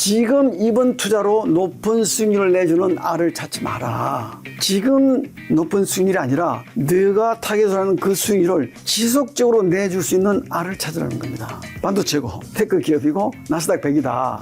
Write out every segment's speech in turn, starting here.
지금 이번 투자로 높은 수익률을 내주는 R을 찾지 마라. 지금 높은 수익률이 아니라 네가 타겟을 하는 그 수익률을 지속적으로 내줄 수 있는 R을 찾으라는 겁니다. 반도체고 테크 기업이고 나스닥 100이다.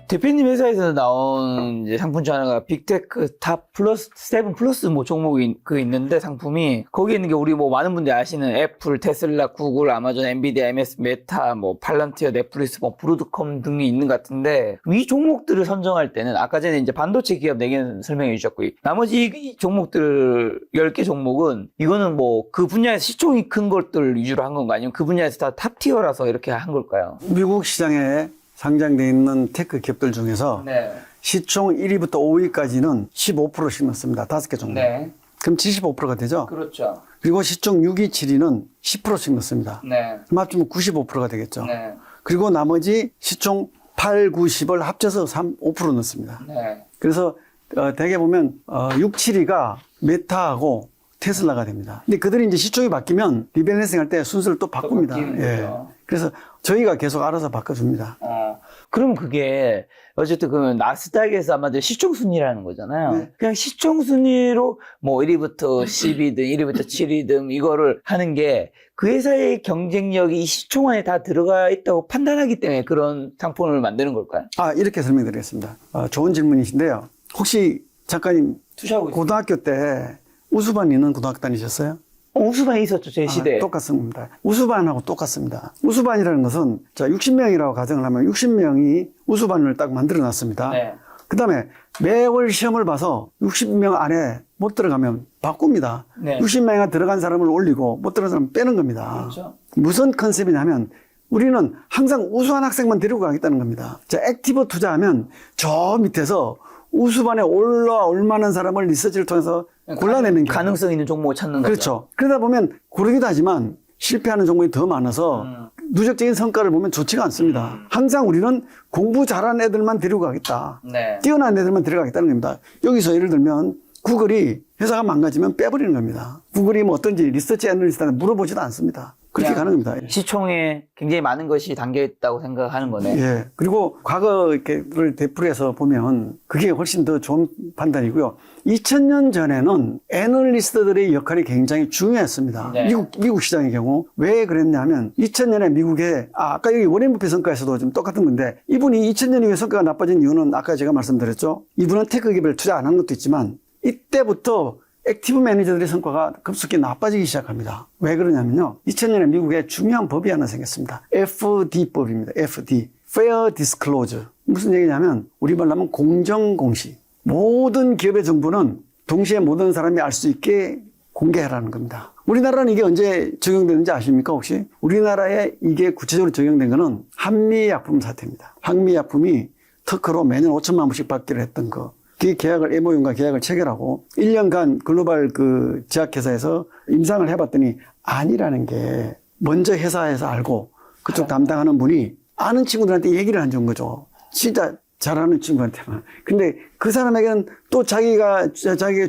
대표님 회사에서 나온 이제 상품 중 하나가 빅테크 탑 플러스 7 플러스 뭐 종목이 있는데 상품이 거기 있는 게 우리 뭐 많은 분들이 아시는 애플, 테슬라, 구글, 아마존, 엔비디아, MS, 메타, 뭐 팔란티어, 넷플릭스, 뭐 브로드컴 등이 있는 것 같은데 이 종목들을 선정할 때는 아까 전에 이제 반도체 기업 4개는 설명해 주셨고 나머지 이 종목들 10개 종목은 이거는 뭐 그 분야에서 시총이 큰 것들 위주로 한 건가 아니면 그 분야에서 다 탑티어라서 이렇게 한 걸까요? 미국 시장에 상장되어 있는 테크 기업들 중에서 네. 시총 1위부터 5위까지는 15%씩 넣습니다. 5개 종목. 네. 그럼 75%가 되죠? 그렇죠. 그리고 시총 6위, 7위는 10%씩 넣습니다. 네. 그럼 합치면 95%가 되겠죠? 네. 그리고 나머지 시총 8, 9, 10을 합쳐서 5% 넣습니다. 네. 그래서 대개 보면 6, 7위가 메타하고 테슬라가 됩니다. 근데 그들이 이제 시총이 바뀌면 리밸런싱 할 때 순서를 또 바꿉니다. 예. 그래서 저희가 계속 알아서 바꿔줍니다. 그럼 그게 어쨌든 그 나스닥에서 아마 시총 순위라는 거잖아요. 네. 그냥 시총 순위로 뭐 1위부터 10위든 1위부터 7위든 이거를 하는 게 그 회사의 경쟁력이 이 시총 안에 다 들어가 있다고 판단하기 때문에 그런 상품을 만드는 걸까요? 이렇게 설명드리겠습니다. 좋은 질문이신데요. 혹시 작가님 투자하고 있어요. 고등학교 때 우수반 있는 고등학교 다니셨어요? 우수반이 있었죠, 제 시대에. 똑같습니다. 우수반하고 똑같습니다. 우수반이라는 것은 자 60명이라고 가정을 하면 60명이 우수반을 딱 만들어 놨습니다. 네. 그 다음에 매월 시험을 봐서 60명 안에 못 들어가면 바꿉니다. 네. 60명에 들어간 사람을 올리고 못 들어간 사람을 빼는 겁니다. 그렇죠. 무슨 컨셉이냐면 우리는 항상 우수한 학생만 데리고 가겠다는 겁니다. 자, 액티브 투자하면 저 밑에서 우수반에 올라올 만한 사람을 리서치를 통해서 골라내는 게 가능성 있는 종목을 찾는 거죠. 그렇죠. 그러다 보면 고르기도 하지만 실패하는 종목이 더 많아서 누적적인 성과를 보면 좋지가 않습니다. 항상 우리는 공부 잘하는 애들만 데리고 가겠다. 네. 뛰어난 애들만 데려가겠다는 겁니다. 여기서 예를 들면 구글이 회사가 망가지면 빼버리는 겁니다. 구글이 뭐 어떤지 리서치 애널리스트한테 물어보지도 않습니다. 그렇게 가는 겁니다. 시총에 굉장히 많은 것이 담겨 있다고 생각하는 거네. 예. 그리고 과거를 되풀이해서 보면 그게 훨씬 더 좋은 판단이고요. 2000년 전에는 애널리스트들의 역할이 굉장히 중요했습니다. 네. 미국 시장의 경우. 왜 그랬냐면 2000년에 미국에 아까 여기 워렌 버핏 성과에서도 좀 똑같은 건데 이분이 2000년 이후에 성과가 나빠진 이유는 아까 제가 말씀드렸죠. 이분은 테크 기업을 투자 안 한 것도 있지만 이때부터 액티브 매니저들의 성과가 급속히 나빠지기 시작합니다. 왜 그러냐면요. 2000년에 미국에 중요한 법이 하나 생겼습니다. FD법입니다. FD. Fair Disclosure. 무슨 얘기냐면 우리말로 하면 공정공시. 모든 기업의 정보는 동시에 모든 사람이 알 수 있게 공개하라는 겁니다. 우리나라는 이게 언제 적용되는지 아십니까 혹시? 우리나라에 이게 구체적으로 적용된 거는 한미약품 사태입니다. 한미약품이 특허로 매년 5천만 원씩 받기로 했던 거. 그 계약을 MOU과 계약을 체결하고 1년간 글로벌 그 제약회사에서 임상을 해봤더니 아니라는 게 먼저 회사에서 알고 그쪽 담당하는 분이 아는 친구들한테 얘기를 안 준 거죠. 진짜 잘하는 친구한테만. 근데 그 사람에게는 또 자기가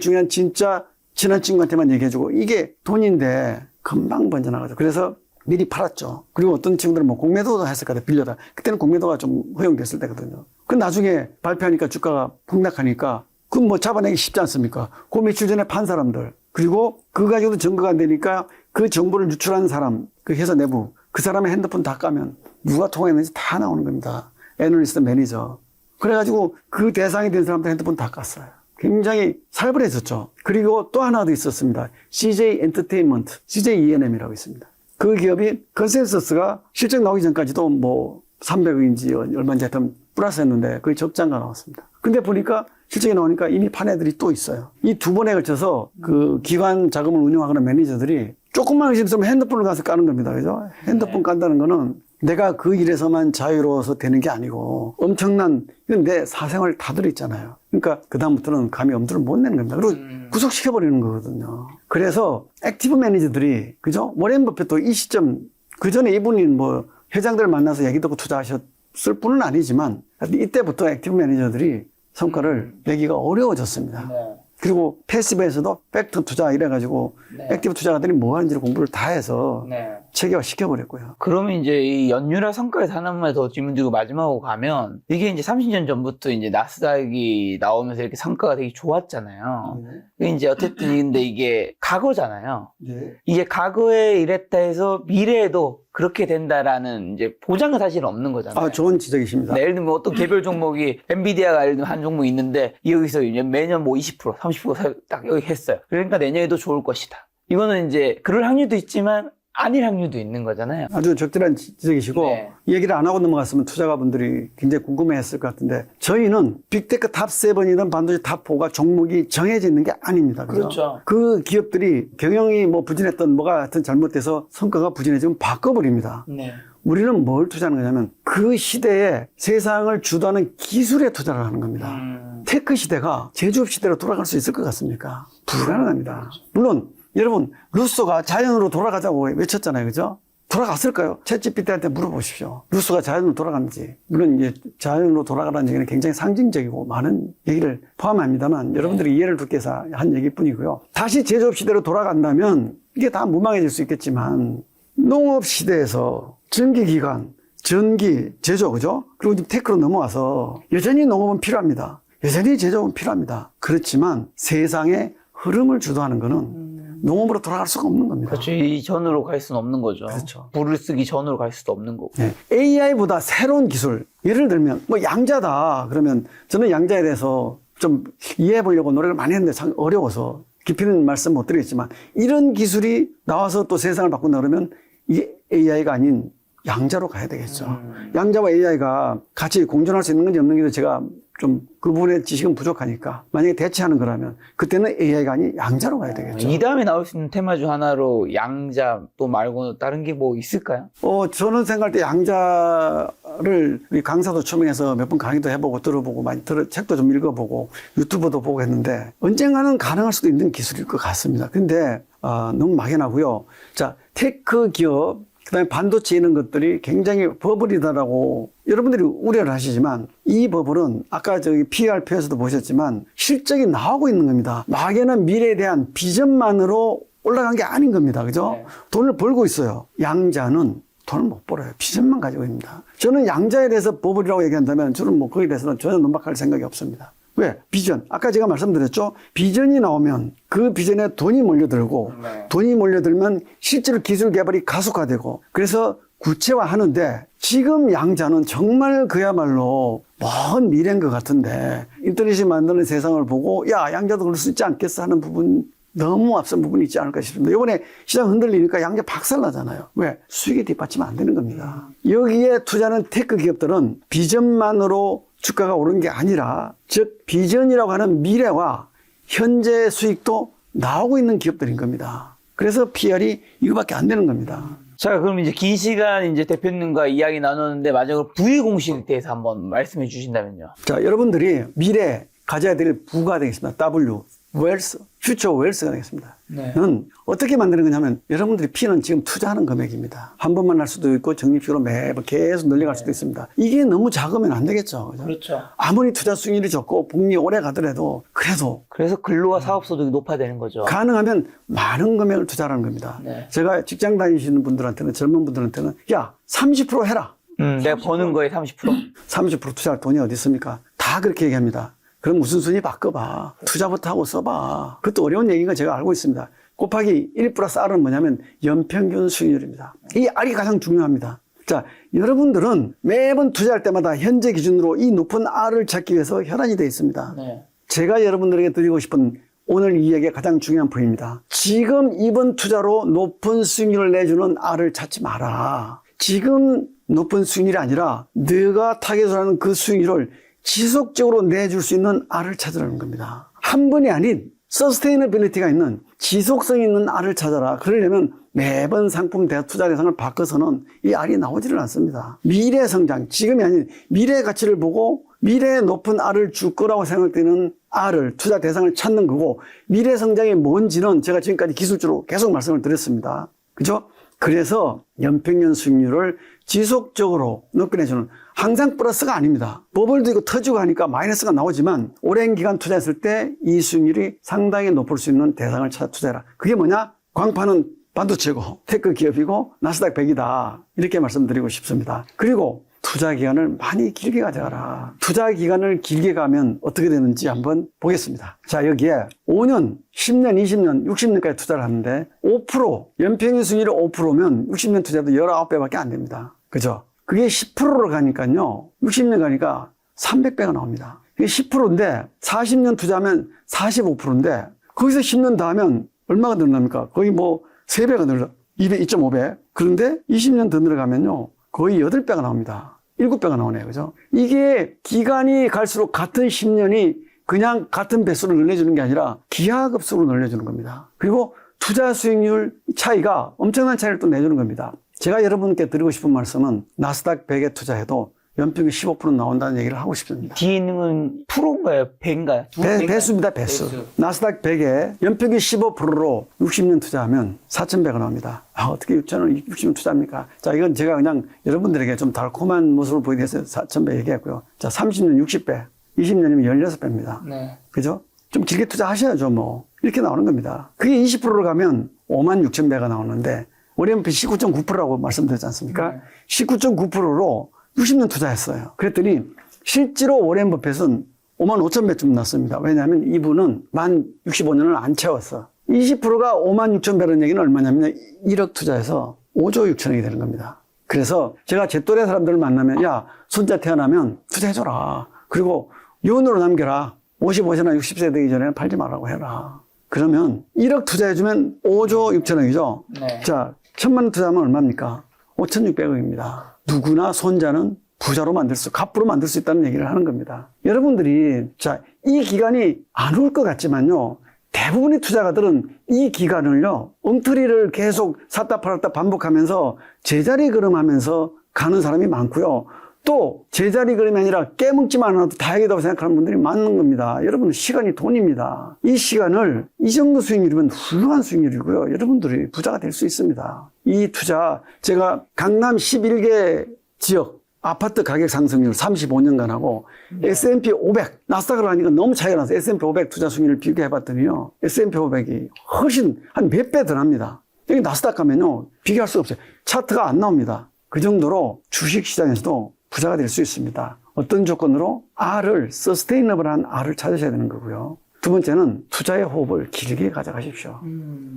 중요한 진짜 친한 친구한테만 얘기해주고 이게 돈인데 금방 번져나가죠. 그래서 미리 팔았죠. 그리고 어떤 친구들은 뭐 공매도도 했을 거다 빌려다. 그때는 공매도가 좀 허용됐을 때거든요. 그 나중에 발표하니까 주가가 폭락하니까 그건 뭐 잡아내기 쉽지 않습니까? 그 며칠 전에 판 사람들 그리고 그거 가지고도 증거가 안 되니까 그 정보를 유출한 사람 그 회사 내부 그 사람의 핸드폰 다 까면 누가 통화했는지 다 나오는 겁니다. 애널리스트 매니저. 그래가지고 그 대상이 된 사람들 핸드폰 다 깠어요. 굉장히 살벌해졌죠. 그리고 또 하나 더 있었습니다. CJ 엔터테인먼트, CJ ENM이라고 있습니다. 그 기업이 컨센서스가 실적 나오기 전까지도 뭐 300억인지 얼마인지 하여튼 플러스 했는데 거의 적자가 나왔습니다. 근데 보니까 실적이 나오니까 이미 판 애들이 또 있어요. 이 두 번에 걸쳐서 그 기관 자금을 운영하는 매니저들이 조금만 의심스러우면 핸드폰을 가서 까는 겁니다. 그죠? 핸드폰 깐다는 거는 내가 그 일에서만 자유로워서 되는 게 아니고 엄청난 내 사생활 다 들어있잖아요. 그러니까 그다음부터는 감히 엄두를 못 내는 겁니다. 그리고 구속시켜버리는 거거든요. 그래서 액티브 매니저들이 그죠? 워렌 버핏도 이 시점 그 전에 이분이 뭐 회장들 만나서 얘기 듣고 투자하셨을 뿐은 아니지만 이때부터 액티브 매니저들이 성과를 내기가 어려워졌습니다. 네. 그리고 패시브에서도 팩트 투자 이래가지고 네. 액티브 투자가들이 뭐 하는지를 공부를 다 해서 네. 체계화 시켜버렸고요. 그러면 이제 이 연율화 성과에 하나만 더 질문 드리고 마지막으로 가면 이게 이제 30년 전부터 이제 나스닥이 나오면서 이렇게 성과가 되게 좋았잖아요. 근데 이제 어쨌든 근데 이게 과거잖아요. 네. 이게 과거에 이랬다 해서 미래에도 그렇게 된다라는 이제 보장은 사실 없는 거잖아요. 아, 좋은 지적이십니다. 네, 예를 들면 어떤 개별 종목이 엔비디아가 예를 들면 한 종목이 있는데 여기서 이제 매년 뭐 20%, 30%딱 여기 했어요. 그러니까 내년에도 좋을 것이다. 이거는 이제 그럴 확률도 있지만 아닐 확률도 있는 거잖아요. 아주 적절한 지적이시고 네. 이 얘기를 안 하고 넘어갔으면 투자가분들이 굉장히 궁금해했을 것 같은데 저희는 빅테크 탑 7이든 반도체 탑 4가 종목이 정해져 있는 게 아닙니다. 그죠? 그렇죠. 그 기업들이 경영이 뭐 부진했던 뭐가 하여튼 잘못돼서 성과가 부진해지면 바꿔버립니다. 네. 우리는 뭘 투자하는 거냐면 그 시대에 세상을 주도하는 기술에 투자를 하는 겁니다. 테크 시대가 제조업 시대로 돌아갈 수 있을 것 같습니까? 불가능합니다. 물론 여러분 루소가 자연으로 돌아가자고 외쳤잖아요. 그죠? 돌아갔을까요? 챗GPT한테 물어보십시오. 루소가 자연으로 돌아갔는지. 물론 이제 자연으로 돌아가라는 얘기는 굉장히 상징적이고 많은 얘기를 포함합니다만 여러분들이 이해를 돕기 위해서 한 얘기뿐이고요. 다시 제조업 시대로 돌아간다면 이게 다 무망해질 수 있겠지만 농업 시대에서 전기기관, 전기, 제조, 그죠? 그리고 이제 테크로 넘어와서 여전히 농업은 필요합니다. 여전히 제조업은 필요합니다. 그렇지만 세상의 흐름을 주도하는 거는 농업으로 돌아갈 수가 없는 겁니다. 그렇죠. 이 전으로 갈 수는 없는 거죠. 그렇죠. 불을 쓰기 전으로 갈 수도 없는 거고. 네. AI보다 새로운 기술, 예를 들면 뭐 양자다 그러면 저는 양자에 대해서 좀 이해해 보려고 노력을 많이 했는데 참 어려워서 깊이는 말씀 못 드리겠지만 이런 기술이 나와서 또 세상을 바꾼다 그러면 이게 AI가 아닌 양자로 가야 되겠죠. 양자와 AI가 같이 공존할 수 있는 건지 없는 건지 제가 좀 그 부분의 지식은 부족하니까 만약에 대체하는 거라면 그때는 AI가 아닌 양자로 가야 되겠죠. 이 다음에 나올 수 있는 테마 중 하나로 양자 또 말고 다른 게 뭐 있을까요? 저는 생각할 때 양자를 우리 강사도 초빙해서 몇 번 강의도 해보고 들어보고 많이 책도 좀 읽어보고 유튜브도 보고 했는데 언젠가는 가능할 수도 있는 기술일 것 같습니다. 근데 너무 막연하고요. 자, 테크 기업 그다음에 반도체 이런 것들이 굉장히 버블이다라고 여러분들이 우려를 하시지만 이 버블은 아까 저기 PR표에서도 보셨지만 실적이 나오고 있는 겁니다. 막연한 미래에 대한 비전만으로 올라간 게 아닌 겁니다. 그죠? 네. 돈을 벌고 있어요. 양자는 돈을 못 벌어요. 비전만 가지고 있습니다. 저는 양자에 대해서 버블이라고 얘기한다면 저는 뭐 거기에 대해서는 전혀 논박할 생각이 없습니다. 왜? 비전. 아까 제가 말씀드렸죠? 비전이 나오면 그 비전에 돈이 몰려들고 네. 돈이 몰려들면 실제로 기술 개발이 가속화되고 그래서 구체화하는데 지금 양자는 정말 그야말로 먼 미래인 것 같은데 인터넷이 만드는 세상을 보고 야, 양자도 그럴 수 있지 않겠어 하는 부분 너무 앞선 부분이 있지 않을까 싶습니다. 이번에 시장 흔들리니까 양자 박살나잖아요. 왜? 수익이 뒷받침 안 되는 겁니다. 여기에 투자하는 테크 기업들은 비전만으로 주가가 오른 게 아니라 즉 비전이라고 하는 미래와 현재 수익도 나오고 있는 기업들인 겁니다. 그래서 PR이 이거밖에 안 되는 겁니다. 자, 그럼 이제 긴 시간 이제 대표님과 이야기 나눴는데 마지막으로 부의 공식에 대해서 한번 말씀해 주신다면요. 자, 여러분들이 미래 가져야 될 부가 되겠습니다. W, 웰스, 퓨처 웰스가 되겠습니다. 네. 는 어떻게 만드는 거냐면 여러분들이 P는 지금 투자하는 금액입니다. 한 번만 할 수도 있고 적립식으로 매번 계속 늘려갈 수도 있습니다. 이게 너무 작으면 안 되겠죠. 그죠? 그렇죠. 아무리 투자 수익률이 좋고 복리 오래 가더라도 그래도 그래서 근로와 사업소득이 높아지는 거죠. 가능하면 많은 금액을 투자하는 겁니다. 네. 제가 직장 다니시는 분들한테는 젊은 분들한테는 야 30% 해라. 내가 버는 거에 30%? 30% 투자할 돈이 어디 있습니까? 다 그렇게 얘기합니다. 그럼 무슨 순위 바꿔봐. 투자부터 하고 써봐. 그것도 어려운 얘기인 거 제가 알고 있습니다. 곱하기 1 플러스 R은 뭐냐면 연평균 수익률입니다. 이 R이 가장 중요합니다. 자, 여러분들은 매번 투자할 때마다 현재 기준으로 이 높은 R을 찾기 위해서 혈안이 되어 있습니다. 네. 제가 여러분들에게 드리고 싶은 오늘 이 이야기의 가장 중요한 포인트입니다. 지금 이번 투자로 높은 수익률을 내주는 R을 찾지 마라. 지금 높은 수익률이 아니라 네가 타겟을 하는 그 수익률을 지속적으로 내줄 수 있는 R을 찾으라는 겁니다. 한 번이 아닌 서스테이너빌리티가 있는 지속성 있는 R을 찾아라. 그러려면 매번 상품 투자 대상을 바꿔서는 이 R이 나오지를 않습니다. 미래 성장, 지금이 아닌 미래의 가치를 보고 미래의 높은 R을 줄 거라고 생각되는 R을 투자 대상을 찾는 거고 미래 성장이 뭔지는 제가 지금까지 기술적으로 계속 말씀을 드렸습니다. 그죠? 그래서 연평균 수익률을 지속적으로 높여내주는, 항상 플러스가 아닙니다. 버블도 이거 터지고 하니까 마이너스가 나오지만 오랜 기간 투자했을 때 이 수익률이 상당히 높을 수 있는 대상을 찾아 투자해라. 그게 뭐냐? 광파는 반도체고 테크 기업이고 나스닥 100이다. 이렇게 말씀드리고 싶습니다. 그리고 투자 기간을 많이 길게 가져가라. 투자 기간을 길게 가면 어떻게 되는지 한번 보겠습니다. 자, 여기에 5년, 10년, 20년, 60년까지 투자를 하는데 5%, 연평균 수익률이 5%면 60년 투자도 19배밖에 안 됩니다. 그죠? 그게 10%로 가니까요. 60년 가니까 300배가 나옵니다. 이게 10%인데 40년 투자하면 45%인데 거기서 10년 더 하면 얼마가 늘어납니까? 거의 뭐 3배가 늘어, 2.5배. 그런데 20년 더 늘어가면요. 거의 8배가 나옵니다. 7배가 나오네요. 그죠? 이게 기간이 갈수록 같은 10년이 그냥 같은 배수를 늘려주는 게 아니라 기하급수로 늘려주는 겁니다. 그리고 투자 수익률 차이가 엄청난 차이를 또 내주는 겁니다. 제가 여러분께 드리고 싶은 말씀은 나스닥 100에 투자해도 연평균 15% 나온다는 얘기를 하고 싶습니다. 뒤에 있는 건 프로인가요? 배인가요? 배수입니다. 배수. 나스닥 100에 연평균 15%로 60년 투자하면 4,100원 나옵니다. 아, 어떻게 저는 60년 투자합니까? 자, 이건 제가 그냥 여러분들에게 좀 달콤한 모습을 보이기 위해서 4,100 얘기했고요. 자, 30년 60배, 20년이면 16배입니다. 네. 그죠? 좀 길게 투자하셔야죠, 뭐. 이렇게 나오는 겁니다. 그게 20%로 가면 56,000배가 나오는데, 워렌 버핏 19.9%라고 말씀드렸지 않습니까? 네. 19.9%로 60년 투자했어요. 그랬더니 실제로 워렌 버핏은 55,000배쯤 났습니다. 왜냐하면 이분은 만 65년을 안 채웠어. 20%가 56,000배라는 얘기는 얼마냐면 1억 투자해서 5조 6천억이 되는 겁니다. 그래서 제가 제 또래 사람들을 만나면 야, 손자 태어나면 투자해줘라. 그리고 유언으로 남겨라. 55세나 60세 되기 전에는 팔지 말라고 해라. 그러면 1억 투자해주면 5조 6천억이죠. 네. 자, 1,000만 원 투자하면 얼마입니까? 5,600억입니다. 누구나 손자는 부자로 만들 수, 갑부로 만들 수 있다는 얘기를 하는 겁니다. 여러분들이, 자, 이 기간이 안 올 것 같지만요. 대부분의 투자가들은 이 기간을요, 엉터리를 계속 샀다 팔았다 반복하면서 제자리 걸음하면서 가는 사람이 많고요. 또 제자리 걸음이 아니라 깨먹지만 않아도 다행이라고 생각하는 분들이 많은 겁니다. 여러분, 시간이 돈입니다. 이 시간을 이 정도 수익률이면 훌륭한 수익률이고요. 여러분들이 부자가 될 수 있습니다. 이 투자, 제가 강남 11개 지역 아파트 가격 상승률 35년간 하고 S&P 500, 나스닥을 하니까 너무 차이가 나서 S&P 500 투자 수익률을 비교해 봤더니요. S&P 500이 훨씬 한 몇 배 더 납니다. 여기 나스닥 가면요. 비교할 수가 없어요. 차트가 안 나옵니다. 그 정도로 주식시장에서도 부자가 될 수 있습니다. 어떤 조건으로? R을, 서스테이너블한 R을 찾으셔야 되는 거고요. 두 번째는 투자의 호흡을 길게 가져가십시오.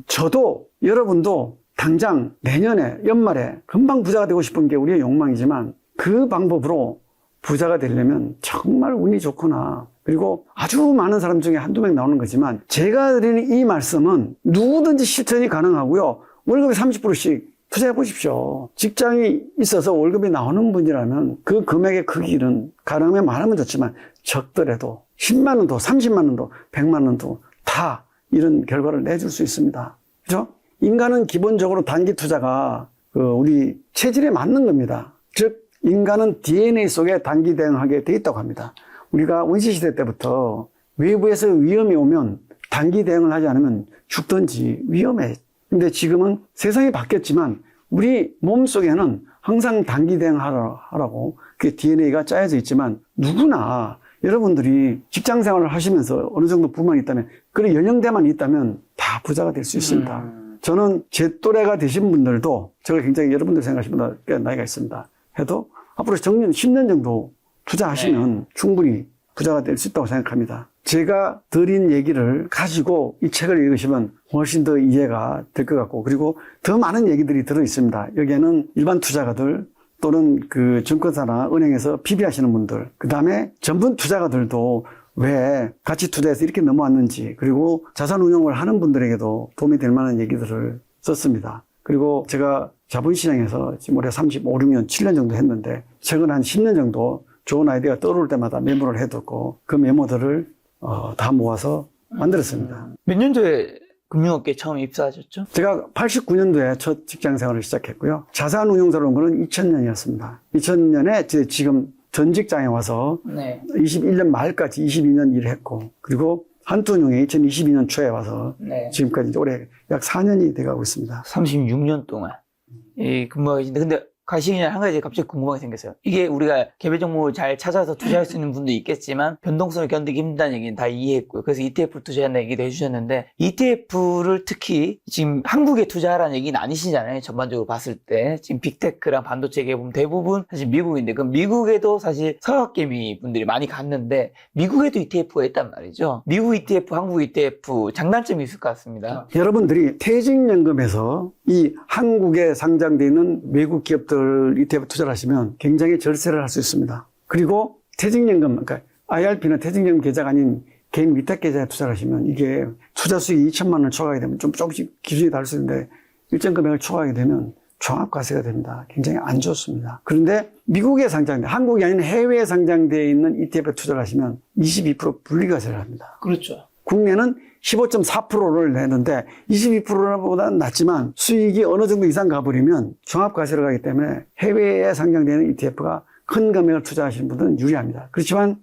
저도 여러분도 당장 내년에 연말에 금방 부자가 되고 싶은 게 우리의 욕망이지만 그 방법으로 부자가 되려면 정말 운이 좋구나. 그리고 아주 많은 사람 중에 한두 명 나오는 거지만 제가 드리는 이 말씀은 누구든지 실천이 가능하고요. 월급이 30%씩 투자해 보십시오. 직장이 있어서 월급이 나오는 분이라면 그 금액의 크기는 가능하면 많으면 좋지만 적더라도 10만 원도 30만 원도 100만 원도 다 이런 결과를 내줄 수 있습니다. 그렇죠? 인간은 기본적으로 단기 투자가 우리 체질에 맞는 겁니다. 즉 인간은 DNA 속에 단기 대응하게 돼 있다고 합니다. 우리가 원시시대 때부터 외부에서 위험이 오면 단기 대응을 하지 않으면 죽든지 위험해. 근데 지금은 세상이 바뀌었지만 우리 몸속에는 항상 단기 대응하라고 그 DNA가 짜여져 있지만 누구나 여러분들이 직장 생활을 하시면서 어느 정도 부만이 있다면 그런 연령대만 있다면 다 부자가 될 수 있습니다. 저는 제 또래가 되신 분들도 제가 굉장히 여러분들 생각하시는 분보다 꽤 나이가 있습니다. 해도 앞으로 정년 10년 정도 투자하시면 충분히 부자가 될 수 있다고 생각합니다. 제가 드린 얘기를 가지고 이 책을 읽으시면 훨씬 더 이해가 될 것 같고 그리고 더 많은 얘기들이 들어 있습니다. 여기에는 일반 투자가들 또는 그 증권사나 은행에서 PB 하시는 분들 그 다음에 전문 투자가들도 왜 가치 투자에서 이렇게 넘어왔는지 그리고 자산 운용을 하는 분들에게도 도움이 될 만한 얘기들을 썼습니다. 그리고 제가 자본시장에서 지금 올해 35, 6년, 7년 정도 했는데 최근 한 10년 정도 좋은 아이디어가 떠오를 때마다 메모를 해뒀고 그 메모들을 다 모아서 만들었습니다. 몇 년도에 금융업계에 처음 입사하셨죠? 제가 89년도에 첫 직장 생활을 시작했고요. 자산운용사로 온 거는 2000년이었습니다. 2000년에 지금 전 직장에 와서 네. 21년 말까지 22년 일을 했고 그리고 한투운용에 2022년 초에 와서 네. 지금까지 올해 약 4년이 돼가고 있습니다. 36년 동안. 근무가 계신데, 근데 가시기 전에 한 가지 갑자기 궁금한 게 생겼어요. 이게 우리가 개별 종목을 잘 찾아서 투자할 수 있는 분도 있겠지만 변동성을 견디기 힘들다는 얘기는 다 이해했고요. 그래서 ETF를 투자한다는 얘기도 해주셨는데 ETF를 특히 지금 한국에 투자하라는 얘기는 아니시잖아요. 전반적으로 봤을 때 지금 빅테크랑 반도체 보면 대부분 사실 미국인데 그럼 미국에도 사실 서학개미 분들이 많이 갔는데 미국에도 ETF가 있단 말이죠. 미국 ETF, 한국 ETF 장단점이 있을 것 같습니다. 여러분들이 퇴직연금에서 이 한국에 상장되어 있는 외국 기업들 ETF 투자를 하시면 굉장히 절세를 할 수 있습니다. 그리고 퇴직연금, 그러니까 IRP는 퇴직연금 계좌가 아닌 개인 위탁 계좌에 투자를 하시면 이게 투자 수익이 2천만 원을 초과하게 되면 좀 조금씩 기준이 다를 수 있는데 일정 금액을 초과하게 되면 종합과세가 됩니다. 굉장히 안 좋습니다. 그런데 미국에 상장돼, 한국이 아닌 해외에 상장되어 있는 ETF에 투자를 하시면 22% 분리과세를 합니다. 그렇죠. 국내는 15.4%를 내는데 22%보다는 낮지만 수익이 어느 정도 이상 가버리면 종합과세를 가기 때문에 해외에 상장되는 ETF가 큰 금액을 투자하시는 분들은 유리합니다. 그렇지만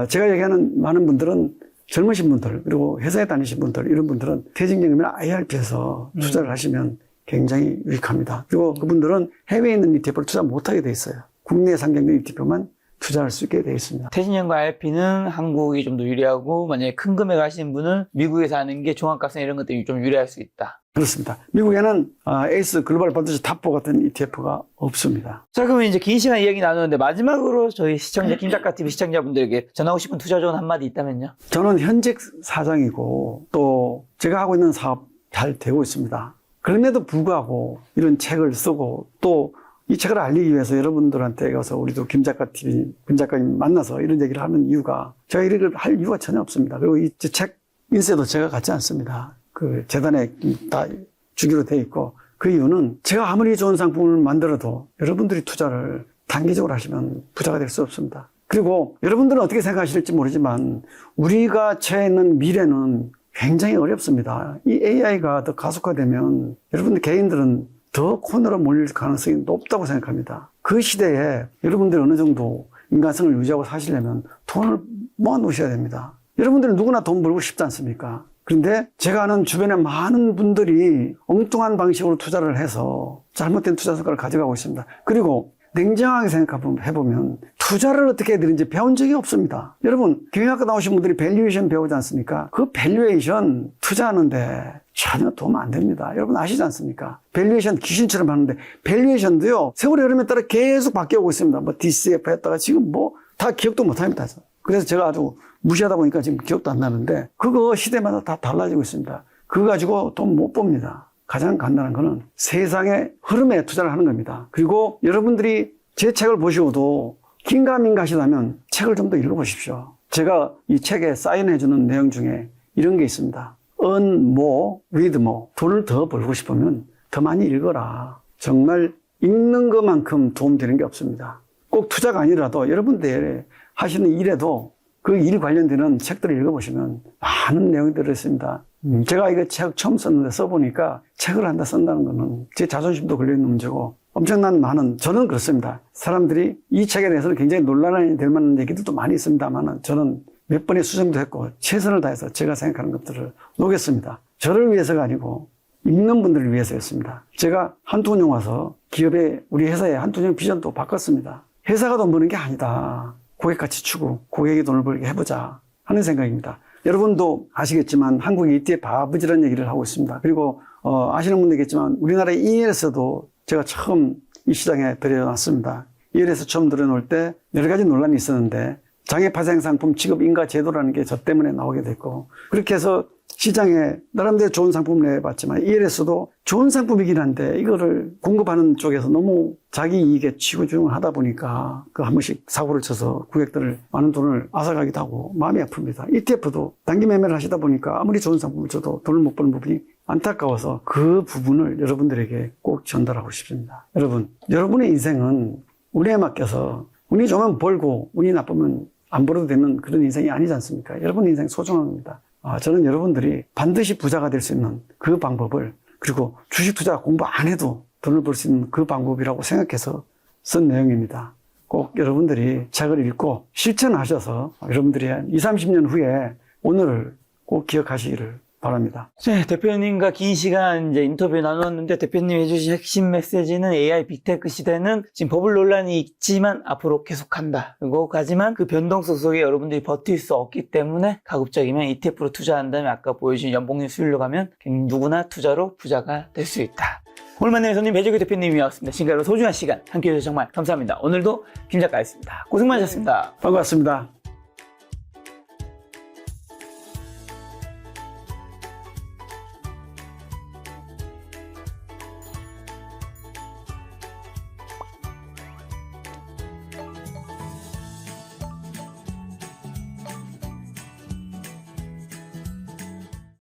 제가 얘기하는 많은 분들은 젊으신 분들 그리고 회사에 다니신 분들 이런 분들은 퇴직연금이나 IRP에서 투자를 하시면 굉장히 유익합니다. 그리고 그분들은 해외에 있는 ETF를 투자 못하게 돼 있어요. 국내에 상장된 ETF만 투자할 수 있게 되어 있습니다. 퇴직연금 IRP는 한국이 좀 더 유리하고 만약에 큰 금액 하시는 분은 미국에서 하는 게 종합과세 이런 것 때문에 좀 유리할 수 있다. 그렇습니다. 미국에는 에이스 글로벌 반도체 탑4 같은 ETF가 없습니다. 자, 그러면 이제 긴 시간 이야기 나누는데 마지막으로 저희 시청자 김작가TV 시청자분들에게 전하고 싶은 투자 조언 한마디 있다면요? 저는 현직 사장이고 또 제가 하고 있는 사업 잘 되고 있습니다. 그럼에도 불구하고 이런 책을 쓰고 또 이 책을 알리기 위해서 여러분들한테 가서 우리도 김작가TV, 김작가님 만나서 이런 얘기를 하는 이유가 제가 이런 걸 할 이유가 전혀 없습니다. 그리고 이 책 인쇄도 제가 갖지 않습니다. 그 재단에 다 주기로 돼 있고 그 이유는 제가 아무리 좋은 상품을 만들어도 여러분들이 투자를 단기적으로 하시면 부자가 될 수 없습니다. 그리고 여러분들은 어떻게 생각하실지 모르지만 우리가 처해 있는 미래는 굉장히 어렵습니다. 이 AI가 더 가속화되면 여러분들 개인들은 더 코너로 몰릴 가능성이 높다고 생각합니다. 그 시대에 여러분들이 어느 정도 인간성을 유지하고 사시려면 돈을 모아놓으셔야 됩니다. 여러분들은 누구나 돈 벌고 싶지 않습니까? 그런데 제가 아는 주변에 많은 분들이 엉뚱한 방식으로 투자를 해서 잘못된 투자 성과를 가져가고 있습니다. 그리고 냉정하게 생각해보면 투자를 어떻게 해야 되는지 배운 적이 없습니다. 여러분 경영학과 나오신 분들이 밸류에이션 배우지 않습니까? 그 밸류에이션 투자하는데 전혀 도움 안 됩니다. 여러분 아시지 않습니까? 밸류에이션 귀신처럼 하는데 밸류에이션도요 세월의 흐름에 따라 계속 바뀌어오고 있습니다. 뭐 DCF 했다가 지금 뭐 다 기억도 못합니다. 그래서 제가 아주 무시하다 보니까 지금 기억도 안 나는데 그거 시대마다 다 달라지고 있습니다. 그거 가지고 돈 못 봅니다. 가장 간단한 거는 세상의 흐름에 투자를 하는 겁니다. 그리고 여러분들이 제 책을 보시고도 긴가민가 하시다면 책을 좀 더 읽어보십시오. 제가 이 책에 사인해주는 내용 중에 이런 게 있습니다. earn more, read more. 돈을 더 벌고 싶으면 더 많이 읽어라. 정말 읽는 것만큼 도움되는 게 없습니다. 꼭 투자가 아니라도 여러분들 하시는 일에도 그 일 관련되는 책들을 읽어보시면 많은 내용이 들어있습니다. 제가 이거 책 처음 썼는데 써보니까 책을 한다 쓴다는 거는 제 자존심도 걸려있는 문제고 엄청난 많은, 저는 그렇습니다. 사람들이 이 책에 대해서는 굉장히 논란이 될 만한 얘기들도 많이 있습니다만 저는 몇 번의 수정도 했고 최선을 다해서 제가 생각하는 것들을 놓겠습니다. 저를 위해서가 아니고 읽는 분들을 위해서였습니다. 제가 한투운용 와서 기업에 우리 회사의 한투운용 비전도 바꿨습니다. 회사가 돈 버는 게 아니다. 고객가치 추구, 고객이 돈을 벌게 해보자 하는 생각입니다. 여러분도 아시겠지만 한국이 ETF 아버지라는 얘기를 하고 있습니다. 그리고 아시는 분도 있겠지만 우리나라의 ELS도 제가 처음 이 시장에 들여놨습니다. ELS 처음 들여놓을 때 여러 가지 논란이 있었는데 장애파생상품 취급인가제도라는 게 저 때문에 나오게 됐고 그렇게 해서 시장에 나름대로 좋은 상품을 내봤지만 ELS도 좋은 상품이긴 한데 이거를 공급하는 쪽에서 너무 자기 이익에 치우중을 하다 보니까 그 한 번씩 사고를 쳐서 고객들을 많은 돈을 앗아가기도 하고 마음이 아픕니다. ETF도 단기 매매를 하시다 보니까 아무리 좋은 상품을 줘도 돈을 못 버는 부분이 안타까워서 그 부분을 여러분들에게 꼭 전달하고 싶습니다. 여러분, 여러분의 인생은 운에 맡겨서 운이 좋으면 벌고 운이 나쁘면 안 벌어도 되는 그런 인생이 아니지 않습니까? 여러분의 인생 소중한 겁니다. 저는 여러분들이 반드시 부자가 될 수 있는 그 방법을 그리고 주식 투자 공부 안 해도 돈을 벌 수 있는 그 방법이라고 생각해서 쓴 내용입니다. 꼭 여러분들이 책을 읽고 실천하셔서 여러분들이 한 20, 30년 후에 오늘을 꼭 기억하시기를 바랍니다. 네, 대표님과 긴 시간 이제 인터뷰 나누었는데 대표님이 해주신 핵심 메시지는 AI 빅테크 시대는 지금 버블 논란이 있지만 앞으로 계속한다. 그리고 하지만 그 변동성 속에 여러분들이 버틸 수 없기 때문에 가급적이면 ETF로 투자한다면 아까 보여주신 연봉률 수율로 가면 누구나 투자로 부자가 될 수 있다. 오늘 만난 손님 배재규 대표님이었습니다. 지금까지 소중한 시간 함께해 주셔서 정말 감사합니다. 오늘도 김 작가였습니다. 고생 많으셨습니다. 반갑습니다.